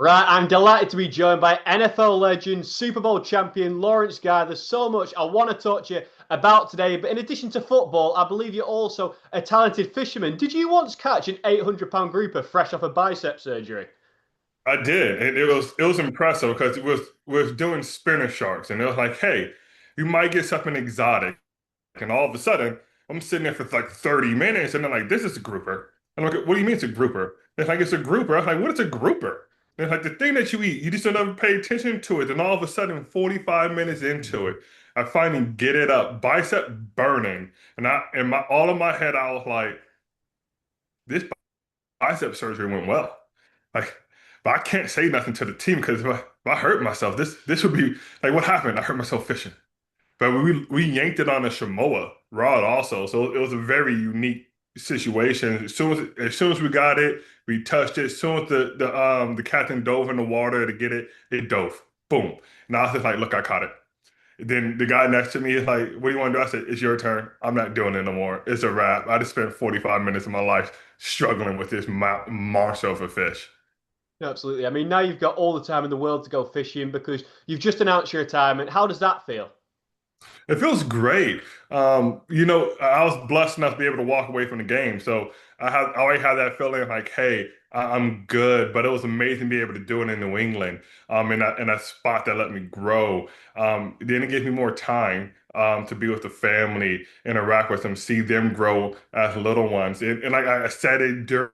Right, I'm delighted to be joined by NFL legend, Super Bowl champion Lawrence Guy. There's so much I want to talk to you about today, but in addition to football, I believe you're also a talented fisherman. Did you once catch an 800-pound grouper fresh off a bicep surgery? I did, and it was impressive because it was doing spinner sharks, and it was like, hey, you might get something exotic, and all of a sudden, I'm sitting there for like 30 minutes, and they're like, this is a grouper. I'm like, what do you mean it's a grouper? They're like, it's a grouper. I'm like, what is a grouper? They're like, the thing that you eat, you just don't ever pay attention to it, and all of a sudden, 45 minutes into it, I finally get it up, bicep burning, and all of my head, I was like, this bicep surgery went well. Like, but I can't say nothing to the team because if I hurt myself, this would be like what happened. I hurt myself fishing, but we yanked it on a Shamoa rod also, so it was a very unique situation. As soon as we got it, we touched it. As soon as the captain dove in the water to get it, it dove. Boom. And I was just like, look, I caught it. Then the guy next to me is like, what do you want to do? I said, it's your turn. I'm not doing it no more. It's a wrap. I just spent 45 minutes of my life struggling with this monster of a fish. Absolutely. I mean, now you've got all the time in the world to go fishing because you've just announced your retirement. How does that feel? It feels great. I was blessed enough to be able to walk away from the game. So I always had that feeling like, hey, I'm good. But it was amazing to be able to do it in New England, in that spot that let me grow. Then it gave me more time to be with the family, interact with them, see them grow as little ones. And like I said it during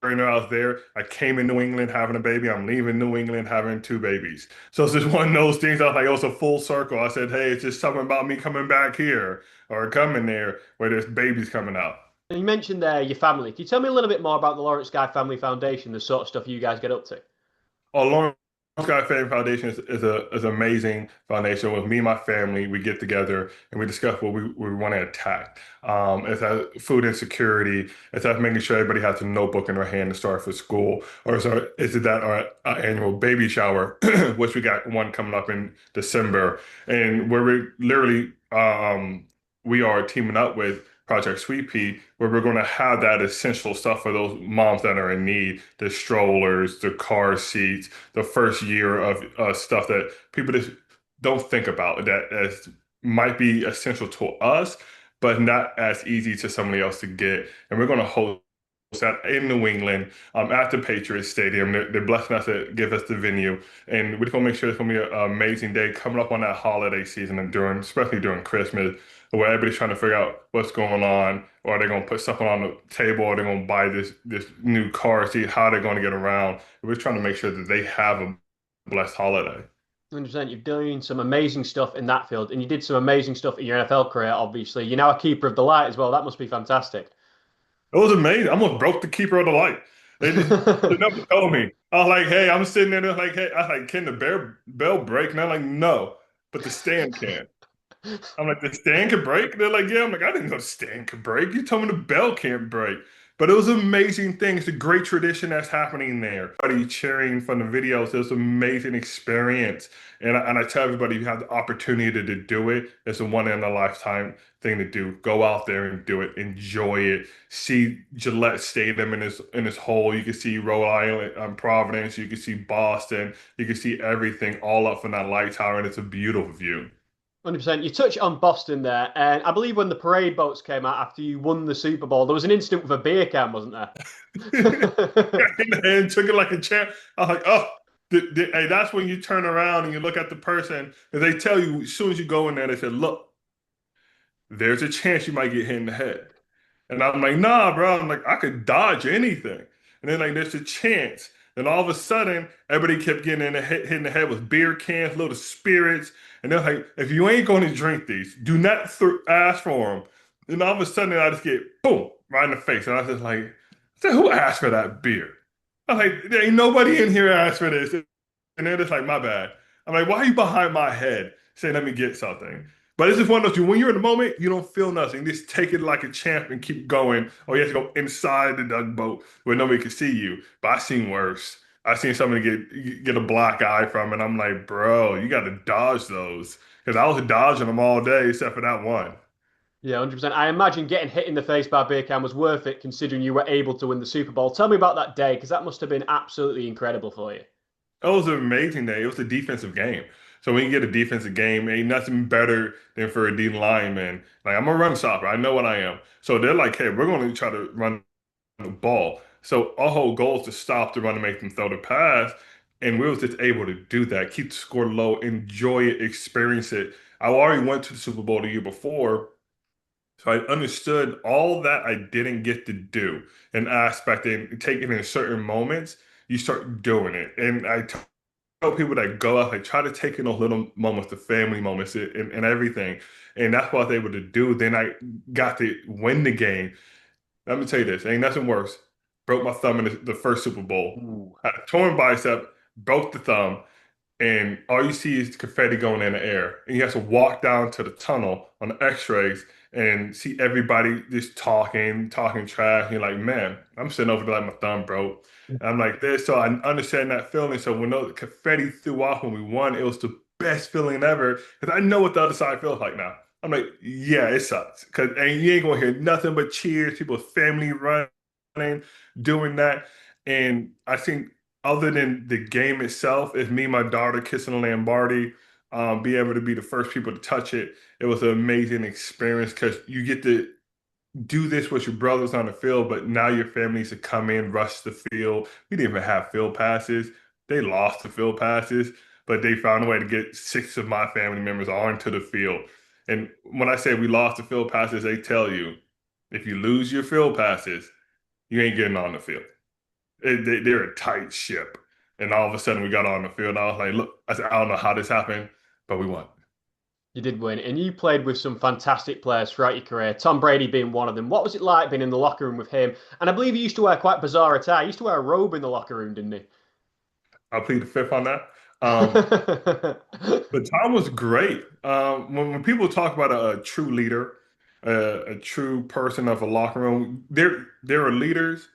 I was there. I came in New England having a baby. I'm leaving New England having two babies. So it's just one of those things. I was like, oh, it's a full circle. I said, hey, it's just something about me coming back here or coming there where there's babies coming out. And you mentioned there your family. Can you tell me a little bit more about the Lawrence Guy Family Foundation, the sort of stuff you guys get up to? Oh, Lawrence Guy Family Foundation is an amazing foundation. With me and my family, we get together and we discuss what we want to attack. It's food insecurity. It's us making sure everybody has a notebook in their hand to start for school. Is it that our annual baby shower, which we got one coming up in December, and where we literally we are teaming up with Project Sweet Pea, where we're going to have that essential stuff for those moms that are in need, the strollers, the car seats, the first year of stuff that people just don't think about that as might be essential to us, but not as easy to somebody else to get. And we're going to host that in New England at the Patriots Stadium. They're blessing us to give us the venue, and we're just gonna make sure it's gonna be an amazing day coming up on that holiday season and especially during Christmas, where everybody's trying to figure out what's going on, or are they gonna put something on the table, or are they gonna buy this new car seat? How are they gonna get around? We're trying to make sure that they have a blessed holiday. 100%. You've done some amazing stuff in that field, and you did some amazing stuff in your NFL career, obviously. You're now a keeper of the light as well. That must be fantastic. It was amazing. I almost broke the keeper of the light. They never told me. I was like, hey, I'm sitting there, they're like, hey, I was like, can the bell break? And I'm like, no, but the stand can. I'm like, the stand can break? They're like, yeah. I'm like, I didn't know the stand could break. You told me the bell can't break. But it was an amazing thing. It's a great tradition that's happening there. Everybody cheering from the videos. It was an amazing experience. And I tell everybody, you have the opportunity to do it. It's a one in a lifetime thing to do. Go out there and do it. Enjoy it. See Gillette Stadium in its whole. You can see Rhode Island, Providence. You can see Boston. You can see everything all up from that light tower, and it's a beautiful view. 100%. You touch on Boston there, and I believe when the parade boats came out after you won the Super Bowl, there was an incident with a beer can, wasn't there? And took it like a champ. I was like, oh, hey, that's when you turn around and you look at the person and they tell you as soon as you go in there, they said, look, there's a chance you might get hit in the head. And I'm like, nah, bro. I'm like, I could dodge anything. And then like, there's a chance. Then all of a sudden, everybody kept getting hitting the head with beer cans, little spirits. And they're like, if you ain't going to drink these, do not ask for them. Then all of a sudden, I just get boom right in the face. And I was just like, I said, who asked for that beer? I was like, there ain't nobody in here asked for this. And they're just like, my bad. I'm like, why are you behind my head saying, let me get something? But it's just one of those, when you're in the moment, you don't feel nothing. You just take it like a champ and keep going. Or you have to go inside the tugboat where nobody can see you. But I seen worse. I seen somebody get a black eye from it. I'm like, bro, you got to dodge those. Because I was dodging them all day except for that one. Yeah, 100%. I imagine getting hit in the face by a beer can was worth it considering you were able to win the Super Bowl. Tell me about that day because that must have been absolutely incredible for you. It was an amazing day. It was a defensive game. So when you get a defensive game, ain't nothing better than for a D lineman. Like I'm a run stopper. I know what I am. So they're like, hey, we're going to try to run the ball. So our whole goal is to stop the run and make them throw the pass. And we was just able to do that, keep the score low, enjoy it, experience it. I already went to the Super Bowl the year before, so I understood all that I didn't get to do an aspect and taking in certain moments, you start doing it. And I tell people that go out, like try to take in those little moments, the family moments and everything. And that's what I was able to do. Then I got to win the game. Let me tell you this, ain't nothing worse. Broke my thumb in the first Super Bowl. Ooh. Had a torn bicep, broke the thumb, and all you see is confetti going in the air. And you have to walk down to the tunnel on the x-rays and see everybody just talking trash. You're like, man, I'm sitting over there like my thumb broke. And I'm like this, so I understand that feeling. So when the confetti threw off when we won, it was the best feeling ever because I know what the other side feels like now. I'm like, yeah, it sucks because and you ain't gonna hear nothing but cheers, people's family running, doing that. And I think other than the game itself, it's me and my daughter kissing a Lombardi, be able to be the first people to touch it. It was an amazing experience because you get to do this with your brothers on the field, but now your family needs to come in, rush the field. We didn't even have field passes. They lost the field passes, but they found a way to get six of my family members onto the field. And when I say we lost the field passes, they tell you if you lose your field passes, you ain't getting on the field. They're a tight ship. And all of a sudden we got on the field. And I was like, look, I said, I don't know how this happened, but we won. You did win, and you played with some fantastic players throughout your career, Tom Brady being one of them. What was it like being in the locker room with him? And I believe he used to wear quite bizarre attire. He used to wear a robe in the locker room, didn't I'll plead the fifth on that. he? But Tom was great. When people talk about a true leader, a true person of a locker room, there are leaders,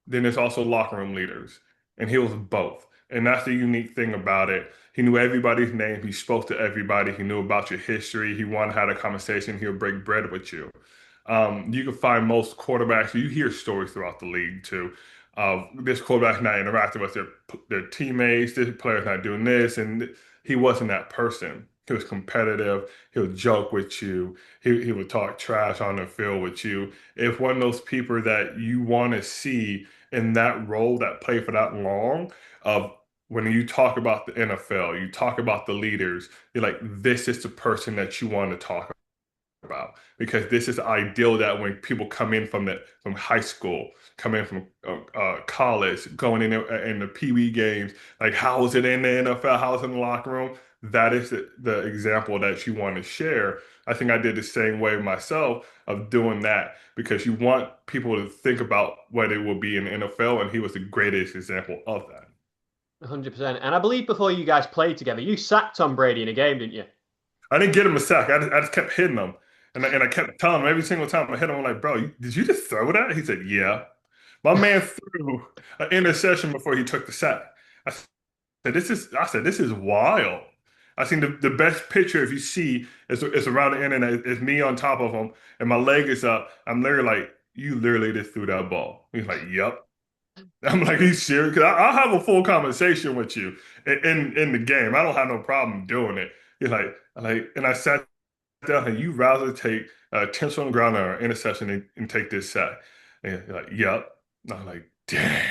then there's also locker room leaders, and he was both. And that's the unique thing about it. He knew everybody's name. He spoke to everybody. He knew about your history. He wanted to have a conversation. He'll break bread with you. You can find most quarterbacks. You hear stories throughout the league too. This quarterback's not interacting with their teammates. This player's not doing this, and he wasn't that person. He was competitive. He would joke with you. He would talk trash on the field with you. If one of those people that you want to see in that role that play for that long, of when you talk about the NFL, you talk about the leaders, you're like, this is the person that you want to talk about because this is ideal that when people come in from high school, come in from college, going in the Pee Wee games, like how is it in the NFL? How is it in the locker room? That is the example that you want to share. I think I did the same way myself of doing that because you want people to think about what it will be in the NFL, and he was the greatest example of that. 100%. And I believe before you guys played together, you sacked Tom Brady in a game, didn't you? I didn't get him a sack. I just kept hitting him. And I kept telling him every single time I hit him, I'm like, bro, did you just throw that? He said, yeah. My man threw an interception before he took the sack. I I said, this is wild. I seen the best picture if you see is around the internet is me on top of him and my leg is up. I'm literally like, you literally just threw that ball. He's like, yep. I'm like, he's serious? Because I'll have a full conversation with you in the game. I don't have no problem doing it. He's and I sat down and you rather take a attention on the ground or an interception and take this sack. And you're like, yep. And I'm like, dang.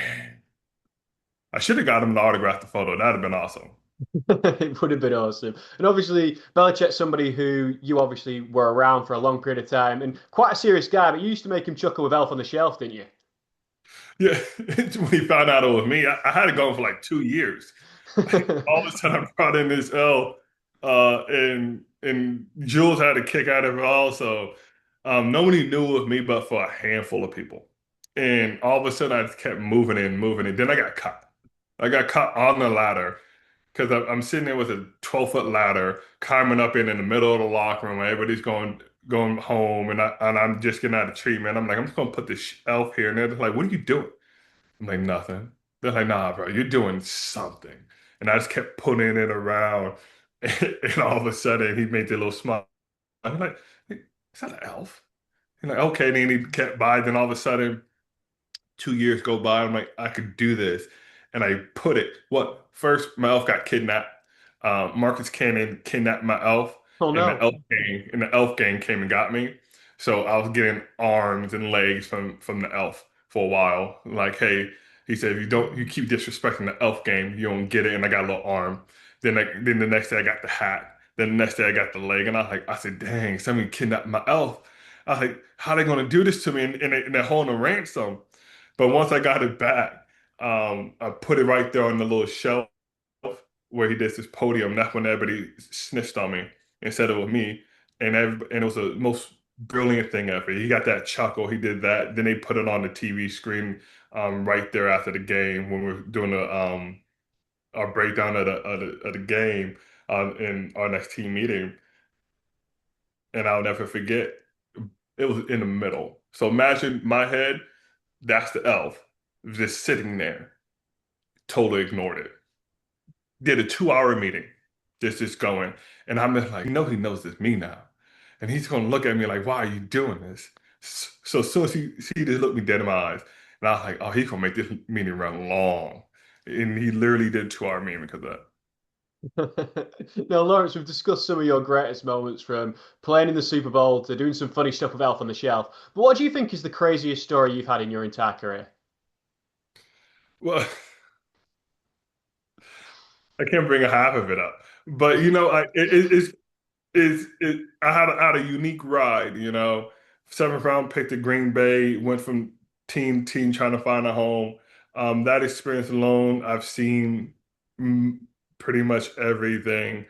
I should have got him to autograph the photo. That'd have been awesome. It would have been awesome. And obviously, Belichick's somebody who you obviously were around for a long period of time and quite a serious guy, but you used to make him chuckle with Elf on the Shelf, didn't you? Yeah, when he found out it was me, I had it going for like 2 years. All of a sudden, I brought in this L, and Jules had a kick out of it also. Nobody knew it was me, but for a handful of people. And all of a sudden, I just kept moving and moving, and then I got caught. I got caught on the ladder because I'm sitting there with a 12-foot ladder, climbing up in the middle of the locker room. Everybody's going home, and I'm just getting out of treatment. I'm like, I'm just gonna put this shelf here, and they're like, "What are you doing?" I'm like, nothing. They're like, nah, bro, you're doing something. And I just kept putting it around. And all of a sudden, he made the little smile. I'm like, "Hey, is that an elf?" He's like, okay. Then he kept by. Then all of a sudden, 2 years go by. I'm like, I could do this. and I put it. What first? My elf got kidnapped. Marcus Cannon kidnapped my elf, Oh and no. the elf gang came and got me. So I was getting arms and legs from the elf for a while. Like, hey, he said, if you keep disrespecting the elf game, you don't get it. And I got a little arm. Then the next day I got the hat. Then the next day I got the leg, and I said, dang, somebody kidnapped my elf. I was like, how they gonna do this to me? And they're holding a ransom. But once I got it back, I put it right there on the little shelf where he did this podium. That's when everybody snitched on me instead of me. And it was the most brilliant thing ever. He got that chuckle. He did that. Then they put it on the TV screen right there after the game when we were doing our breakdown of the game in our next team meeting. And I'll never forget. It was in the middle. So imagine my head, that's the elf, just sitting there, totally ignored it. Did a 2 hour meeting, just going. And I'm just like, he knows it's me now. And he's gonna look at me like, why are you doing this? So as soon as he just looked me dead in my eyes, and I was like, oh, he's gonna make this meeting run long. And he literally did a 2 hour meeting because of that. Now, Lawrence, we've discussed some of your greatest moments from playing in the Super Bowl to doing some funny stuff with Elf on the Shelf. But what do you think is the craziest story you've had in your entire career? Well, I can't bring a half of it up. But I had a unique ride, seventh round pick to Green Bay, went from team trying to find a home. That experience alone, I've seen mm, pretty much everything.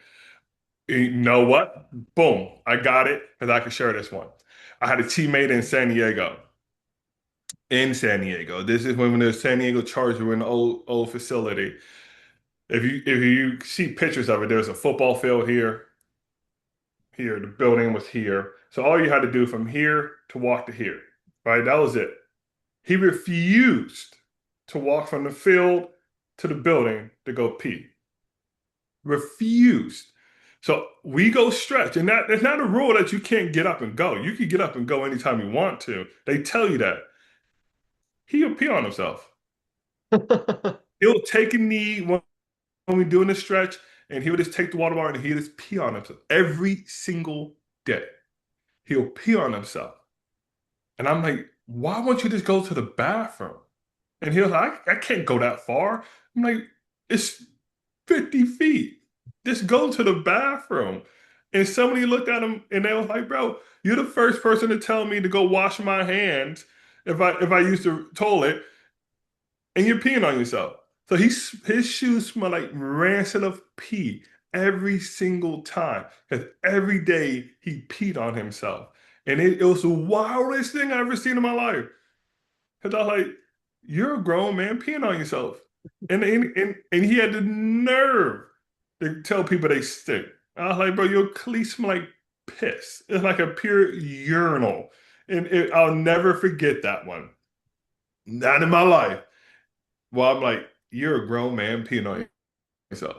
You know what? Boom, I got it because I could share this one. I had a teammate in San Diego. In San Diego, this is when the San Diego Chargers were in the old facility. If you see pictures of it, there's a football field here. The building was here. So all you had to do from here to walk to here, right? That was it. He refused to walk from the field to the building to go pee. Refused. So we go stretch, and there's not a rule that you can't get up and go. You can get up and go anytime you want to. They tell you that. He'll pee on himself. He'll take a knee when we're doing the stretch, and he would just take the water bottle and he'll just pee on himself every single day. He'll pee on himself. And I'm like, why won't you just go to the bathroom? And he was like, I can't go that far. I'm like, it's 50 feet. Just go to the bathroom. And somebody looked at him and they was like, bro, you're the first person to tell me to go wash my hands if I use the toilet and you're peeing on yourself. So his shoes smell like rancid of pee every single time. Because every day he peed on himself. And it was the wildest thing I've ever seen in my life. Because I was like, you're a grown man peeing on yourself. And he had the nerve to tell people they stink. I was like, bro, your cleats smell like piss. It's like a pure urinal. And I'll never forget that one. Not in my life. Well, I'm like, you're a grown man peeing on yourself.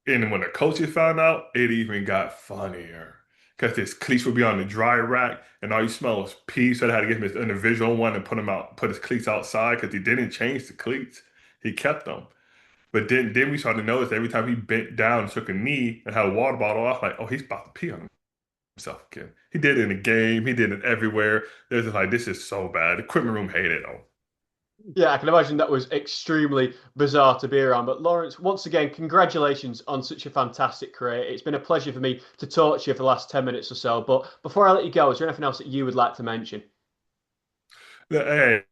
And when the coaches found out, it even got funnier. Because his cleats would be on the dry rack, and all you smell was pee. So they had to give him his individual one and put his cleats outside because he didn't change the cleats. He kept them. But then we started to notice every time he bent down and took a knee and had a water bottle, I was like, oh, he's about to pee on himself again. He did it in the game. He did it everywhere. They're just like, this is so bad. The equipment room hated him. Yeah, I can imagine that was extremely bizarre to be around. But Lawrence, once again, congratulations on such a fantastic career. It's been a pleasure for me to talk to you for the last 10 minutes or so. But before I let you go, is there anything else that you would like to mention? Hey,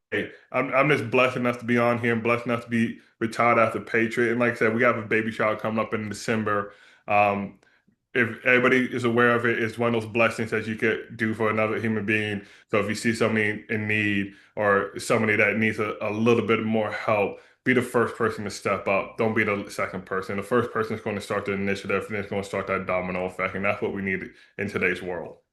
I'm just blessed enough to be on here and blessed enough to be retired after Patriot. And like I said, we have a baby shower coming up in December. Um, if everybody is aware of it, it's one of those blessings that you could do for another human being. So if you see somebody in need or somebody that needs a little bit more help, be the first person to step up. Don't be the second person. The first person is going to start the initiative and it's going to start that domino effect. And that's what we need in today's world.